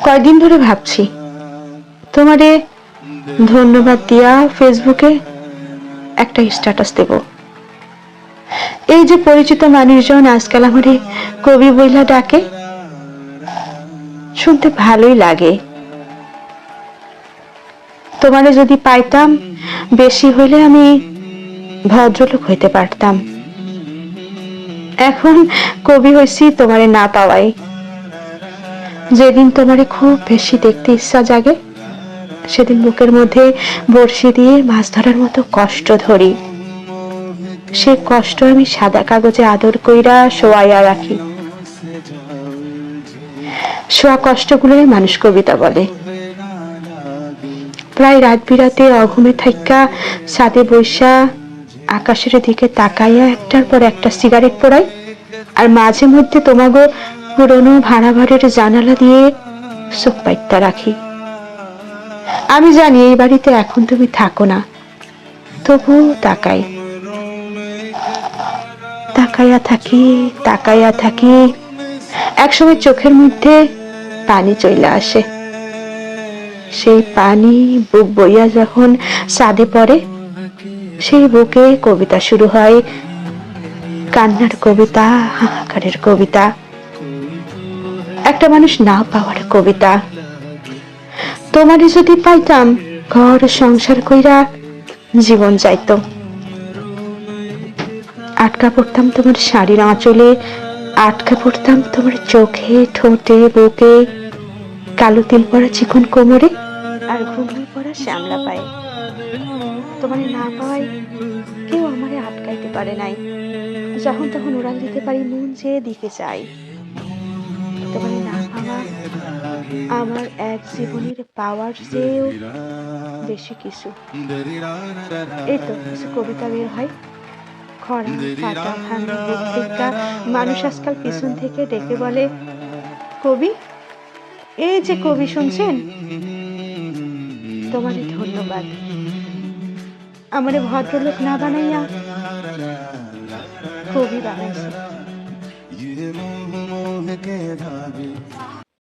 কয়দিন ধরে ভাবছি তোমারে ধন্যবাদ দিয়া ফেসবুকে একটা স্ট্যাটাস দেব। এই যে পরিচিত মানুষজন আজকাল আমারে কবি বইলা ডাকে, শুনতে ভালোই লাগে। তোমারে যদি পাইতাম, বেশি হইলে আমি ভদ্রলোক হইতে পারতাম। এখন কবি হইছি তোমারে না পাওয়াই। যেদিন তোমারে খুব বেশি দেখতে ইচ্ছা জাগে, সেদিন বুকের মধ্যে বড়শি দিয়ে মাছ ধরার মতো কষ্ট ধরি। সে কষ্ট আমি সাদা কাগজে আদর কইরা শোয়াইয়া রাখি। শোয়া কষ্টগুলোই মানুষ কবিতা বলে। প্রায় রাত বিরাতে অঘুমে থাইকা ছাদে বইসা আকাশের দিকে তাকাইয়া একটার পর একটা সিগারেট পোড়াই, আর মাঝে মধ্যে তোমাগো পুরনো ভাড়া ঘরের জানালা দিয়ে চোখ পাইত্যা রাখি। আমি জানি এই বাড়িতে এখন তুমি থাকো না, তবু তাকাই, তাকাইয়া থাকি, তাকাইয়া থাকি। একসময় চোখের মধ্যে পানি চইলা আসে। সেই পানি বুক বইয়া যখন ছাদে পড়ে, সেই বুকে কবিতা শুরু হয়। কান্নার কবিতা, হাহাকারের কবিতা, একটা মানুষ না পাওয়ার কবিতা। তোমারে যদি পাইতাম, ঘর সংসার কইরা জীবন যাইতো। আটকা পড়তাম তোমার শাড়ির আঁচলে, আটকা পড়তাম তোমার চোখে, ঠোঁটে, বুকে, কালো তিল পরা চিকন কোমরে, আর ঘুমিয়ে পড়া শ্যামলা পায়ে। তোমারে না পাওয়াই কেউ আমারে আটকাইতে পারে নাই। যখন তখন উড়াল দিতে পারি, মন যে দিকে চাই। তোমারে না পাওয়া আমার এক জীবনের পাওয়ার চেয়েও বেশি কিছু। এই তো কিছু কবিতা বের হয়। খরা, ফাটা, ভাঙা বুক থেকে মানুষ আজকাল পিছন থেকে ডেকে বলে, কবি, এই যে কবি শুনছেন, তোমারে ধন্যবাদ। আমারে ভদ্রলোক না বানাইয়া কবি বানাইছে।